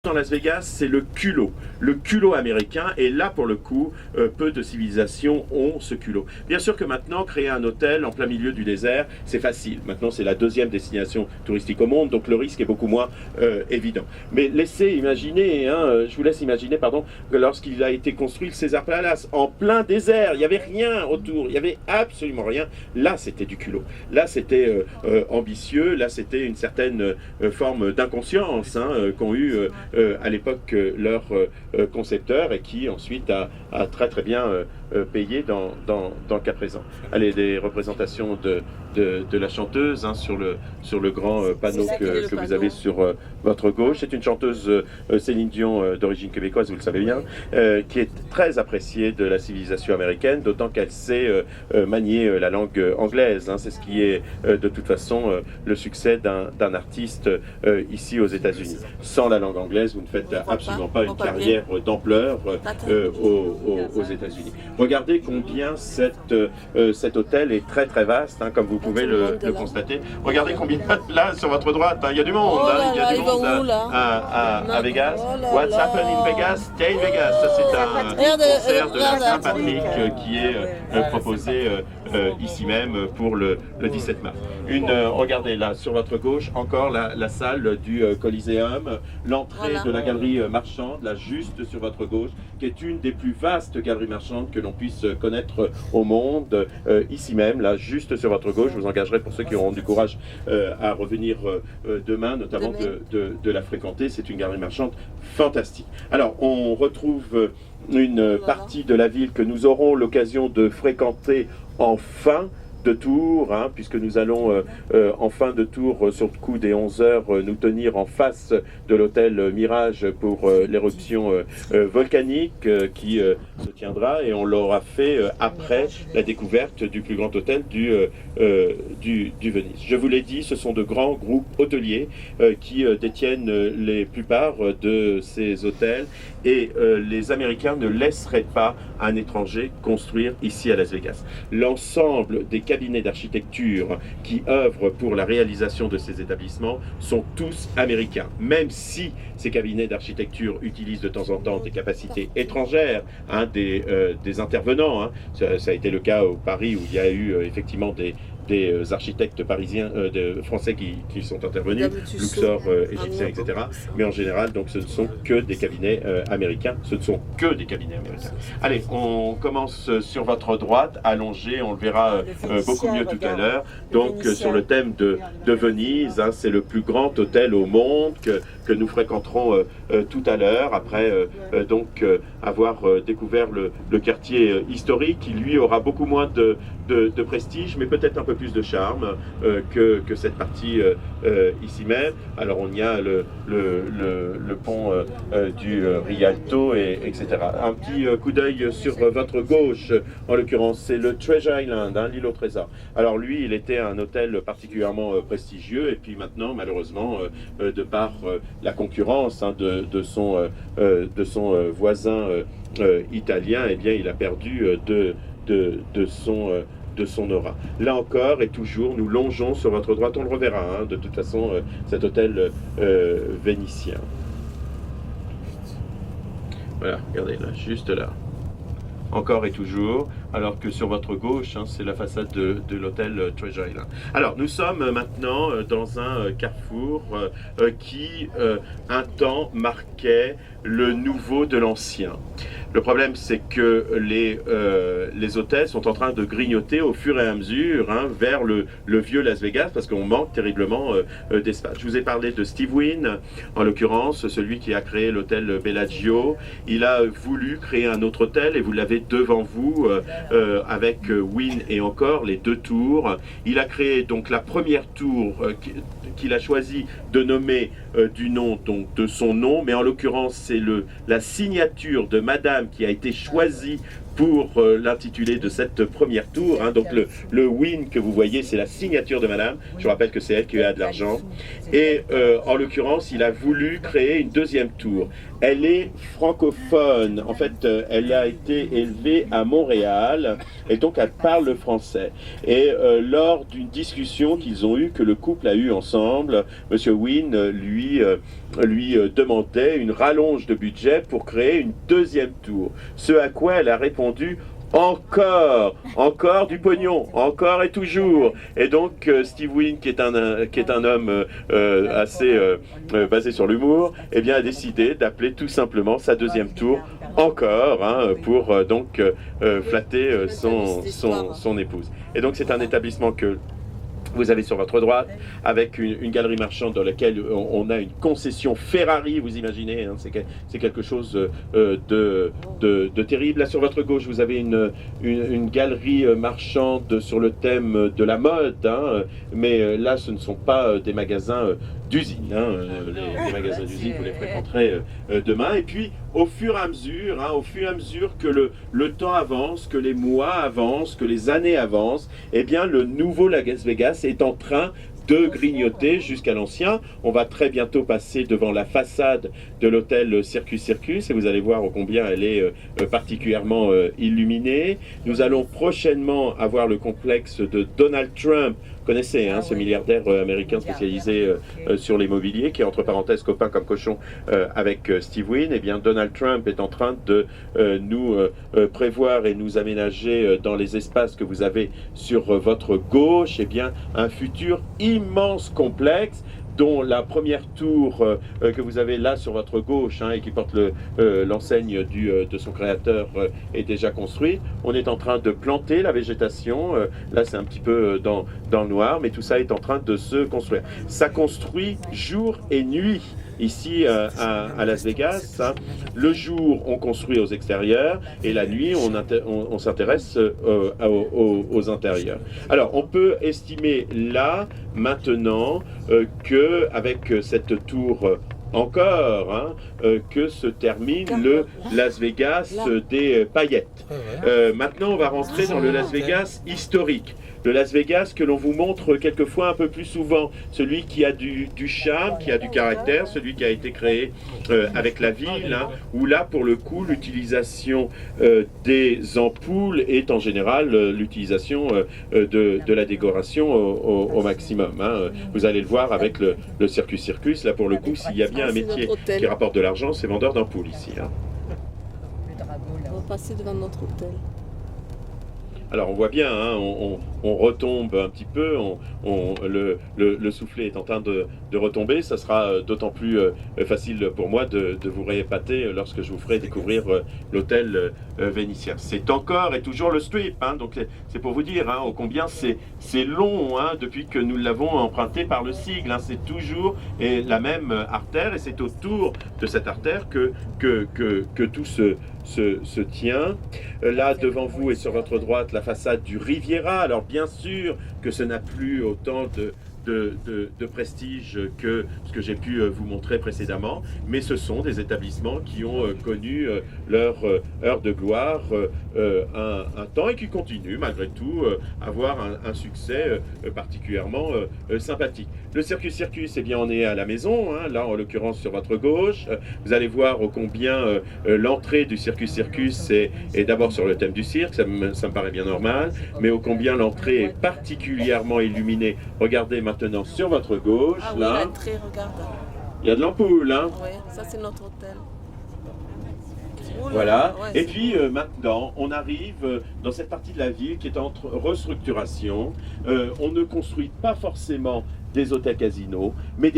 Dans Las Vegas, c'est le culot américain, et là pour le coup, peu de civilisations ont ce culot. Bien sûr que maintenant, créer un hôtel en plein milieu du désert, c'est facile. Maintenant, c'est la deuxième destination touristique au monde, donc le risque est beaucoup moins évident. Mais laissez imaginer, je vous laisse imaginer, pardon, que lorsqu'il a été construit le César Palace, en plein désert, il n'y avait rien autour, il n'y avait absolument rien. Là, c'était du culot. Là, c'était ambitieux, là, c'était une certaine forme d'inconscience qu'ont eu à l'époque leurs concepteurs, et qui ensuite a très très bien payé dans le cas présent. Allez, des représentations de la chanteuse sur le grand panneau que vous avez sur votre gauche. C'est une chanteuse Céline Dion d'origine québécoise, vous le savez bien, qui est très appréciée de la civilisation américaine, d'autant qu'elle sait manier la langue anglaise. C'est ce qui est de toute façon le succès d'un artiste ici aux États-Unis. Sans la langue anglaise, vous ne faites absolument pas une carrière d'ampleur aux États-Unis. Regardez combien cet hôtel est très très vaste, comme vous pouvez le constater. Regardez combien, là sur votre droite, il y a du monde, il y a du monde à Vegas. What's happened in Vegas? Stay in Vegas. Ça, c'est un concert de la Saint-Patrick qui est proposé ici même pour le 17 mars. Regardez là sur votre gauche, encore la salle du Coliseum, l'entrée de la galerie marchande, là juste sur votre gauche, qui est une des plus vastes galeries marchandes que l'on puisse connaître au monde, ici même, là juste sur votre gauche. Je vous engagerai, pour ceux qui auront du courage, à revenir demain, notamment de la fréquenter. C'est une galerie marchande fantastique. Alors, on retrouve une partie de la ville que nous aurons l'occasion de fréquenter en fin de tour, puisque nous allons en fin de tour, sur le coup des 11 heures, nous tenir en face de l'hôtel Mirage pour l'éruption volcanique qui se tiendra, et on l'aura fait après la découverte du plus grand hôtel du Venise. Je vous l'ai dit, ce sont de grands groupes hôteliers qui détiennent les plupart de ces hôtels, et les Américains ne laisseraient pas un étranger construire ici à Las Vegas. L'ensemble des cabinets d'architecture qui œuvrent pour la réalisation de ces établissements sont tous américains, même si ces cabinets d'architecture utilisent de temps en temps des capacités étrangères, des intervenants. Ça a été le cas au Paris, où il y a eu effectivement des architectes parisiens, français qui sont intervenus, Luxor, égyptiens, etc. Mais en général, donc, ce ne sont que des cabinets américains. Ce ne sont que des cabinets américains. Allez, on commence sur votre droite, allongé, on le verra beaucoup mieux tout à l'heure. Donc, sur le thème de Venise, c'est le plus grand hôtel au monde que nous fréquenterons tout à l'heure, après avoir découvert le quartier historique, qui lui aura beaucoup moins de prestige, mais peut-être un peu plus de charme que cette partie ici même. Alors on y a le pont du Rialto, etc. Un petit coup d'œil sur votre gauche, en l'occurrence, c'est le Treasure Island, l'île au trésor. Alors lui, il était un hôtel particulièrement prestigieux, et puis maintenant, malheureusement, de par la concurrence de son voisin italien, eh bien, il a perdu de son aura. Là encore et toujours, nous longeons sur votre droite, on le reverra, de toute façon, cet hôtel vénitien. Voilà, regardez là, juste là. Encore et toujours, alors que sur votre gauche, c'est la façade de l'hôtel Treasure Island. Alors, nous sommes maintenant dans un carrefour qui, un temps, marquait le nouveau de l'ancien. Le problème, c'est que les hôtels sont en train de grignoter au fur et à mesure vers le vieux Las Vegas, parce qu'on manque terriblement d'espace. Je vous ai parlé de Steve Wynn, en l'occurrence, celui qui a créé l'hôtel Bellagio. Il a voulu créer un autre hôtel, et vous l'avez devant vous, avec Wynn et encore les deux tours. Il a créé donc la première tour qu'il a choisi de nommer du nom, donc de son nom, mais en l'occurrence c'est la signature de Madame qui a été choisie pour l'intitulé de cette première tour. Donc le Wynn que vous voyez, c'est la signature de Madame. Je rappelle que c'est elle qui a de l'argent. Et en l'occurrence, il a voulu créer une deuxième tour. Elle est francophone. En fait, elle a été élevée à Montréal, et donc elle parle le français. Et lors d'une discussion qu'ils ont eue, que le couple a eue ensemble, Monsieur Wynn lui lui demandait une rallonge de budget pour créer une deuxième tour. Ce à quoi elle a répondu: encore du pognon, encore et toujours. Et donc Steve Wynn, qui est un homme assez basé sur l'humour, eh bien, a décidé d'appeler tout simplement sa deuxième tour encore, hein, pour donc flatter son épouse. Et donc c'est un établissement que vous avez sur votre droite, avec une galerie marchande dans laquelle on a une concession Ferrari, vous imaginez, hein, c'est quelque chose de terrible. Là, sur votre gauche, vous avez une galerie marchande sur le thème de la mode, hein, mais là, ce ne sont pas des magasins d'usine. Hein, les magasins d'usine, vous les fréquenterez demain. Et puis, au fur et à mesure que le temps avance, que les mois avancent, que les années avancent, eh bien, le nouveau Las Vegas est en train de grignoter jusqu'à l'ancien. On va très bientôt passer devant la façade de l'hôtel Circus Circus et vous allez voir combien elle est particulièrement illuminée. Nous allons prochainement avoir le complexe de Donald Trump. Vous connaissez, hein, ce milliardaire américain spécialisé sur l'immobilier, qui est entre parenthèses copain comme cochon avec Steve Wynn. Eh bien, Donald Trump est en train de nous prévoir et nous aménager dans les espaces que vous avez sur votre gauche, eh bien, un futur immense complexe dont la première tour que vous avez là sur votre gauche, hein, et qui porte l'enseigne de son créateur, est déjà construite. On est en train de planter la végétation. Là, c'est un petit peu dans le noir, mais tout ça est en train de se construire. Ça construit jour et nuit ici à Las Vegas. Hein. Le jour, on construit aux extérieurs, et la nuit, on s'intéresse aux intérieurs. Alors, on peut estimer là, maintenant, que avec cette tour encore, hein, que se termine le Las Vegas des paillettes. Maintenant, on va rentrer dans le Las Vegas historique. Le Las Vegas que l'on vous montre quelquefois un peu plus souvent, celui qui a du charme, qui a du caractère, celui qui a été créé avec la ville, hein, où là, pour le coup, l'utilisation des ampoules est en général l'utilisation de la décoration au maximum. Hein. Vous allez le voir avec le Circus Circus. Là, pour le coup, s'il y a bien un métier qui rapporte de l'argent, c'est vendeur d'ampoules ici. Hein. On va passer devant notre hôtel. Alors on voit bien, hein, on retombe un petit peu, le soufflet est en train de retomber. Ça sera d'autant plus facile pour moi de vous réépater lorsque je vous ferai découvrir l'hôtel vénitien. C'est encore et toujours le Strip, hein, donc c'est pour vous dire, hein, ô combien c'est long, hein, depuis que nous l'avons emprunté par le sigle. Hein, c'est toujours la même artère, et c'est autour de cette artère que tout se tient. Là devant vous et sur votre droite, la façade du Riviera. Alors bien sûr que ce n'a plus autant de prestige que ce que j'ai pu vous montrer précédemment, mais ce sont des établissements qui ont connu leur heure de gloire un temps, et qui continuent malgré tout à avoir un succès particulièrement sympathique. Le Circus Circus, eh bien, on est à la maison, hein, là en l'occurrence sur votre gauche. Vous allez voir ô combien l'entrée du Circus Circus est d'abord sur le thème du cirque, ça me paraît bien normal, mais ô combien l'entrée est particulièrement illuminée. Regardez maintenant sur votre gauche, ah oui, là, l'entrée, regarde. il y a de l'ampoule. Hein. Oui, ça c'est notre hôtel. Voilà, ouais, et puis maintenant on arrive dans cette partie de la ville qui est en restructuration. On ne construit pas forcément des hôtels casinos, mais